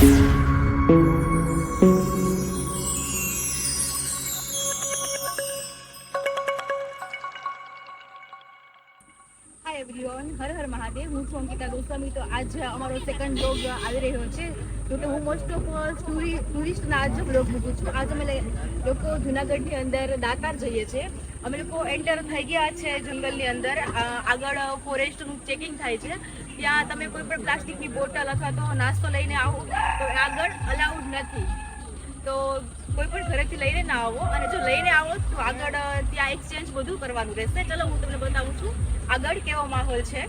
Hi everyone, Har Har Mahadev. હું છું અંકિતા ગોસ્વામી. તો આજે અમારો સેકન્ડ બ્લોગ આવી રહ્યો છે. તો કે હું મોસ્ટ ઓફ ટુરિસ્ટના આજ બ્લોગ મૂકું છું. આજ અમે લોકો જુનાગઢની અંદર દાતાર જઈએ છીએ. અમે લોકો એન્ટર થઈ ગયા છે જંગલની અંદર. આગળ ફોરેસ્ટનું ચેકિંગ થાય છે. ત્યાં તમે કોઈ પણ પ્લાસ્ટિકની બોટલ અથવા તો નાસ્તો લઈને આવો તો આગળ અલાઉડ નથી. તો કોઈ પણ ઘરેથી લઈને ના આવો, અને જો લઈને આવો તો આગળ ત્યાં એક્સચેન્જ બધું કરવાનું રહેશે. ચલો હું તમને બતાવું છું આગળ કેવો માહોલ છે.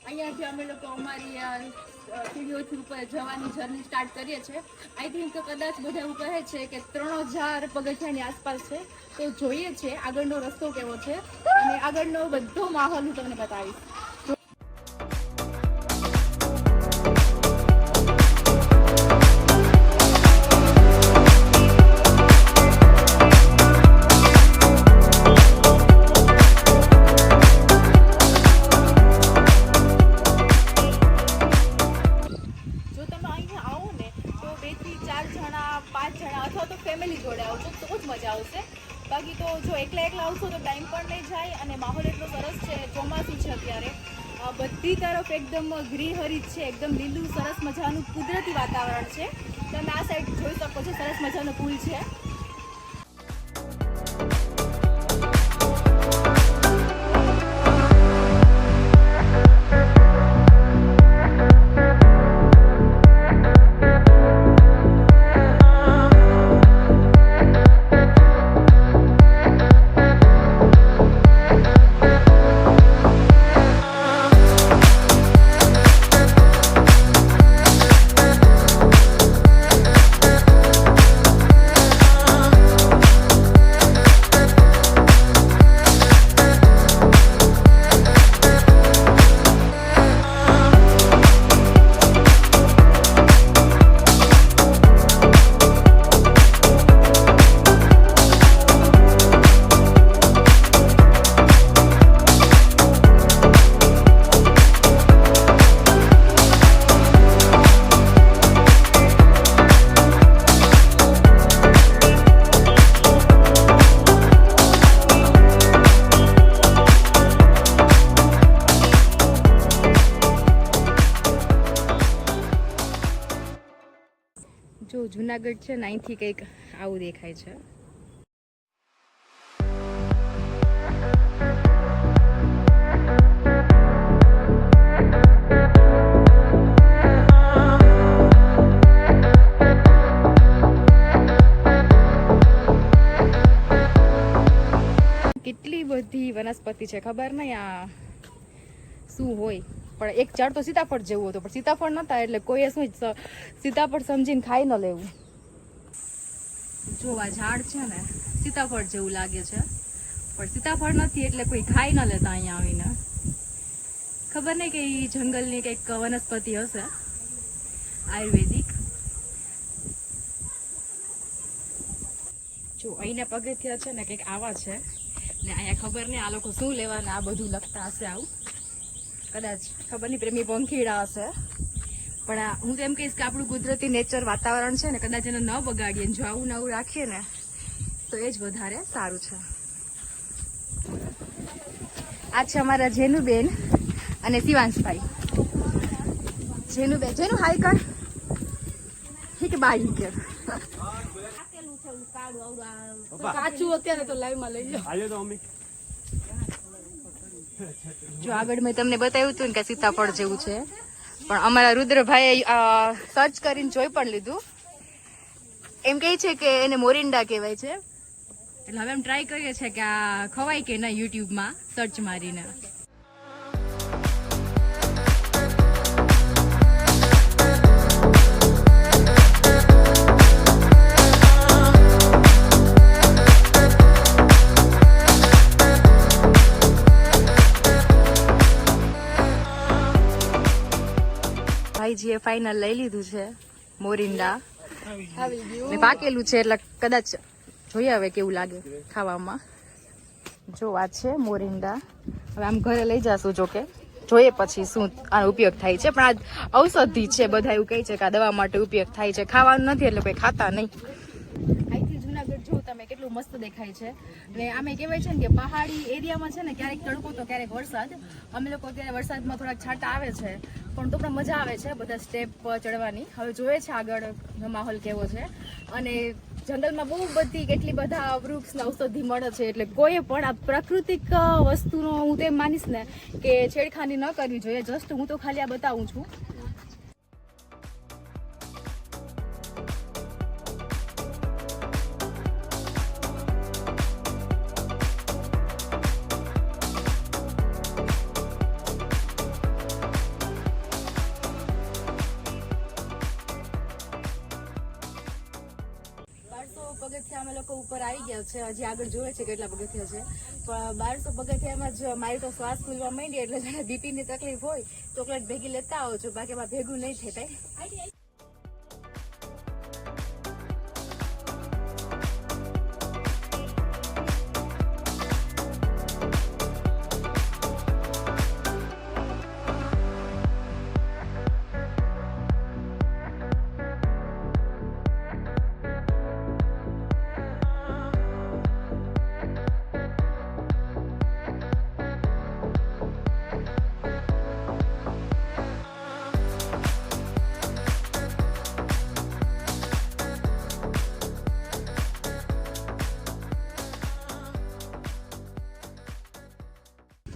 અહીંયાથી અમે લોકો અમારી સીડીઓથી ઉપર જવાની જર્ની સ્ટાર્ટ કરીએ છીએ. આઈ થિંક કદાચ બધા એવું કહે છે કે 3000 પગથિયાની આસપાસ છે. તો જોઈએ છે આગળનો રસ્તો કેવો છે, અને આગળનો બધો માહોલ હું તમને બતાવીશ. ફેમિલી જોડે આવજો તો જ મજા આવશે. બાકી તો જો એકલા આવશો તો ટાઈમ પણ નહીં જાય. અને માહોલ એટલો સરસ છે, ચોમાસું છે અત્યારે, બધી તરફ એકદમ ગ્રીનહરી છે, એકદમ લીલું સરસ મજાનું કુદરતી વાતાવરણ છે. તમે આ સાઈડ જોઈ શકો છો, સરસ મજાનો પુલ છે. જો જુનાગઢ છે ને, અહીંથી કંઈક આવું દેખાય છે. કેટલી બધી વનસ્પતિ છે, ખબર નહીં આ શું હોય. પણ એક ઝાડ તો સીતાફળ જેવું હતું, પણ સીતાફળ નતા એટલે કોઈએ શું સીતાફળ સમજીને ખાઈ ન લેવું. જો આ ઝાડ છે ને સીતાફળ જેવું લાગે છે, પણ સીતાફળ નથી એટલે કોઈ ખાઈ ન લેતા અહીંયા આવીને. ખબર નહીં કે એ જંગલની કંઈક વનસ્પતિ હશે આયુર્વેદિક. જો અહીંના પગથિયા છે ને કંઈક આવા છે, ને અહીંયા ખબર નહીં આ લોકો શું લેવાના આ બધું લખતા હશે. આવું કદાચ ખબર નહીં પ્રેમી પંખીડા હશે. પણ હું તો એમ કહીશ કે આપણું કુદરતી નેચર વાતાવરણ છે ને, કદાચ એને ન બગાડીએ, જો આવું નવું રાખીએ ને તો એ જ વધારે સારું છે. આ છે અમારા જેનુબેન અને શિવાંશભાઈ. જેનુબેન, જેનું હાઈ કર ઠીક બાઈ કે કાચું અત્યારે તો લાઈવ માં લઈ જાઓ. જો આગળ મેં તમને બતાવ્યું હતું ને કે સીતાફળ જેવું છે, પણ અમારા રુદ્રભાઈએ સર્ચ કરીને જોઈ પણ લીધું. એમ કહે છે કે એને મોરિન્ડા કહેવાય છે. એટલે હવે એમ ટ્રાય કરીએ છીએ કે આ ખવાય કે ના યુટ્યુબમાં સર્ચ મારીને. ભાઈજીએ ફાઇનલ લઈ લીધું છે મોરિન્ડા. ને પાકેલું છે એટલે કદાચ જોઈએ હવે કેવું લાગે ખાવામાં. જો આ છે મોરિન્ડા. હવે આમ ઘરે લઈ જાશું. જો કે જોઈએ પછી શું આનો ઉપયોગ થાય છે. પણ આ ઔષધિ છે, બધા એવું કહે છે કે આ દવા માટે ઉપયોગ થાય છે. ખાવાનું નથી એટલે કોઈ ખાતા નહીં. અહીંથી જુનાગઢ જો તમે કેટલું મસ્ત દેખાય છે. અને આમે કહેવાય છે ને કે પહાડી એરિયામાં છે ને ક્યારેક તડકો તો ક્યારેક વરસાદ. અમે લોકો અત્યારે વરસાદમાં થોડાક છાંટા આવે છે પણ તો પણ મજા આવે છે બધા સ્ટેપ ચડવાની. હવે જોઈએ છે આગળ માહોલ કેવો છે. અને જંગલમાં બહુ બધી કેટલી બધા વૃક્ષ ઔષધિ મળે છે. એટલે કોઈ પણ આ પ્રાકૃતિક વસ્તુનો હું તો એમ માનીશ ને કે છેડખાની ન કરવી જોઈએ. જસ્ટ હું તો ખાલી આ બતાવું છું. પગથિયા અમે લોકો ઉપર આવી ગયા છે. હજી આગળ જોવે છે કેટલા પગથિયા છે. પણ 1200 પગથિયામાં જ મારી તો શ્વાસ ફૂલવા માંડી. એટલે જયારે બીપી ની તકલીફ હોય ચોકલેટ ભેગી લેતા આવો છો, બાકી એમાં ભેગું નહીં થાય.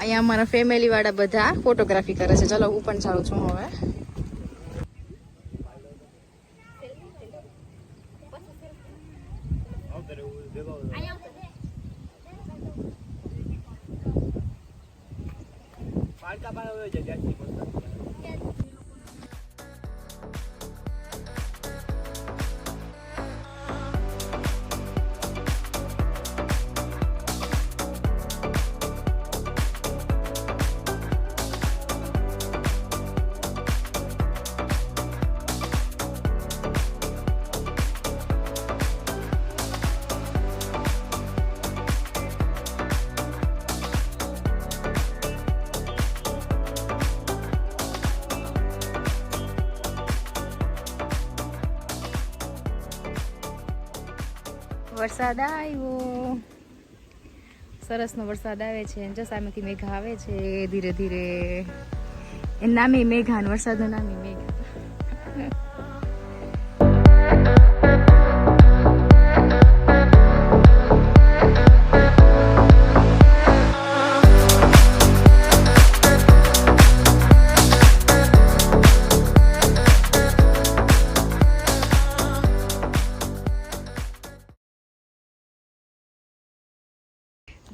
અહીંયા અમારા ફેમિલી વાળા બધા ફોટોગ્રાફી કરે છે. ચલો હું પણ જાઉં છું હવે. વરસાદ આવ્યો. સરસનો વરસાદ આવે છે. જો સામેથી મેઘા આવે છે ધીરે ધીરે. એ નામે મેઘા ને વરસાદનું નામે મેઘા.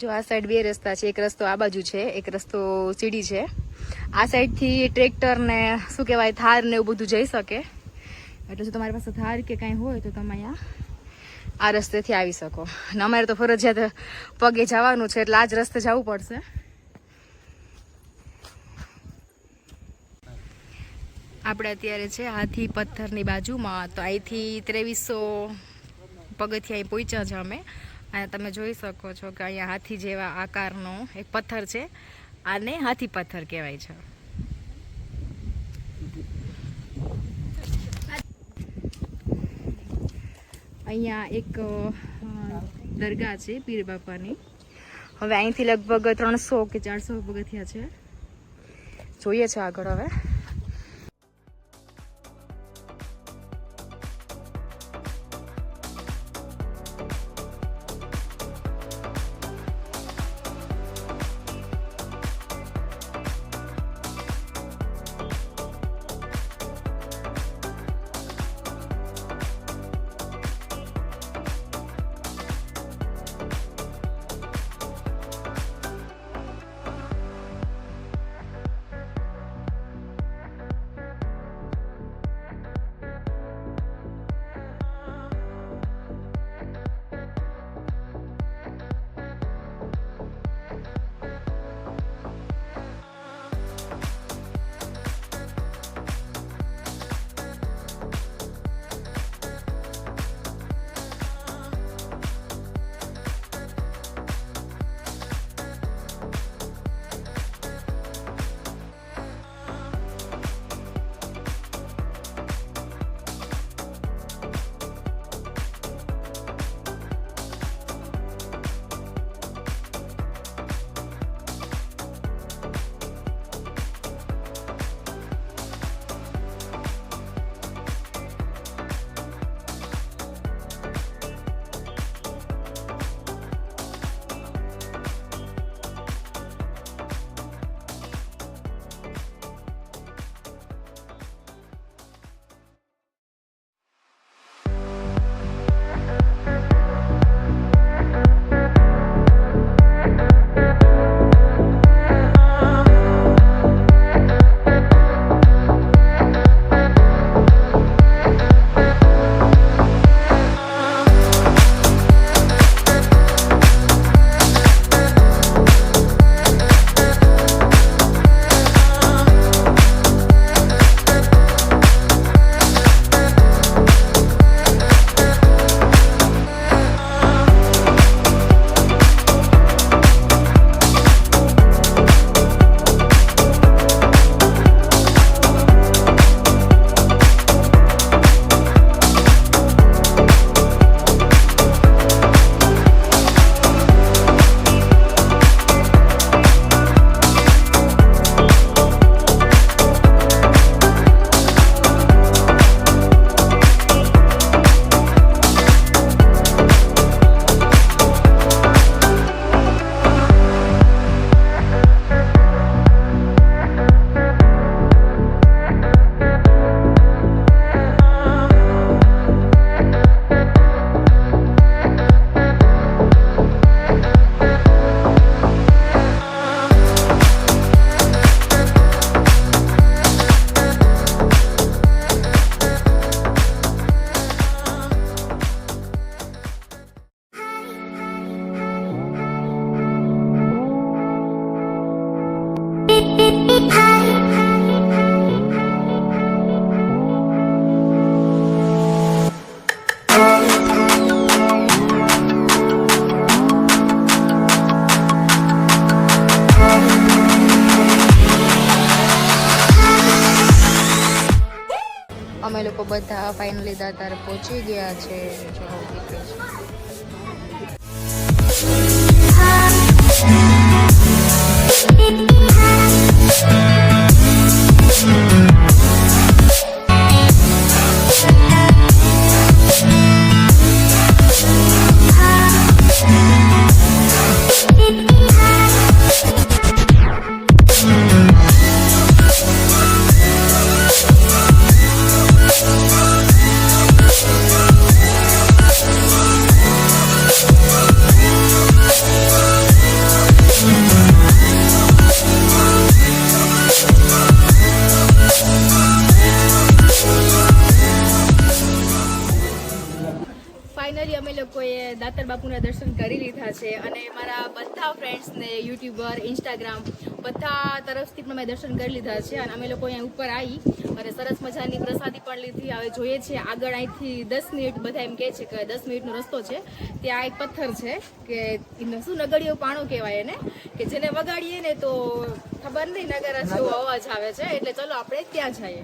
જો આ સાઈડ બે રસ્તા છે. એક રસ્તો આ બાજુ છે, એક રસ્તો સીડી છે. આ સાઈડથી ટ્રેક્ટર ને શું કહેવાય થાર ને એવું બધું જઈ શકે. એટલે જો તમારી પાસે થાર કે કાંઈ હોય તો તમે અહીંયા આ રસ્તેથી આવી શકો. અને અમારે તો ફરજિયાત પગે જવાનું છે એટલે આ જ રસ્તે જવું પડશે. આપણે અત્યારે છે હાથી પથ્થરની બાજુમાં. તો અહીંથી 2300 પગથિયા અહીં પહોંચ્યા છે અમે. અને તમે જોઈ શકો છો કે અહીંયા હાથી જેવા આકારનો એક પથ્થર છે. આને હાથી પથ્થર કહેવાય છે. અહીંયા એક દરગાહ છે પીર બાપાની. હવે અહીંથી લગભગ 300 કે 400 પગથિયા છે. જોઈએ છે આગળ હવે. અમે લોકો બધા ફાઇનલી દાતાર પહોંચી ગયા છે. જો આવું દેખાય છે. ફાઇનલી અમે લોકોએ દાતાર બાપુના દર્શન કરી લીધા છે અને મારા બધા ફ્રેન્ડ્સને યુટ્યુબર ઇન્સ્ટાગ્રામ બધા તરફથી પણ મેં દર્શન કરી લીધા છે અને અમે લોકો અહીંયા ઉપર આવી અને સરસ મજાની પ્રસાદી પણ લીધી. હવે જોઈએ છીએ આગળ અહીંથી 10 મિનિટ બધા એમ કહે છે કે 10 મિનિટનો રસ્તો છે. ત્યાં એક પથ્થર છે કે શું નગડીઓ પાણો કહેવાય એને, કે જેને વગાડીએ ને તો ખબર નહીં નગર જેવો અવાજ આવે છે. એટલે ચલો આપણે ત્યાં જઈએ.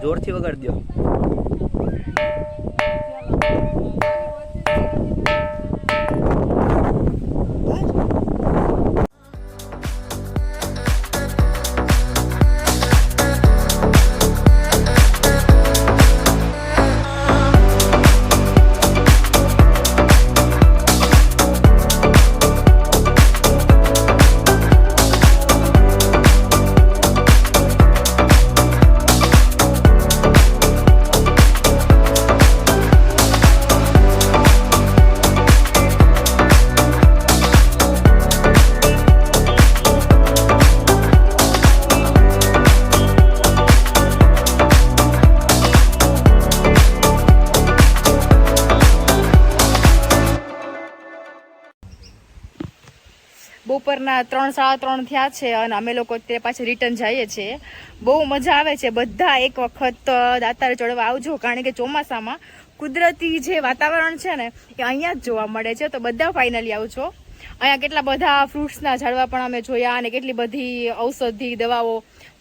જોરથી વગાડી દો. બપોરના 3-3:30 થયા છે અને અમે લોકો તે પાછા રિટર્ન જઈએ છીએ. બહુ મજા આવે છે. બધા એક વખત દાતાર ચડવા આવજો, કારણ કે ચોમાસામાં કુદરતી જે વાતાવરણ છે ને એ અહીંયા જ જોવા મળે છે. તો બધા ફાઇનલી આવજો. અહીંયા કેટલા બધા ફ્રૂટ્સના ઝાડવા પણ અમે જોયા અને કેટલી બધી ઔષધિ દવાઓ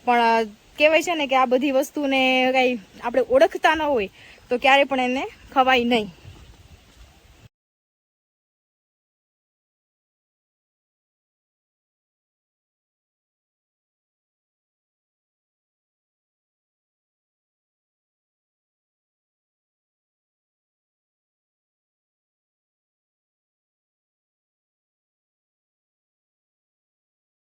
પણ કહેવાય છે ને કે આ બધી વસ્તુને કંઈ આપણે ઓળખતા ન હોય તો ક્યારે પણ એને ખવાય નહીં.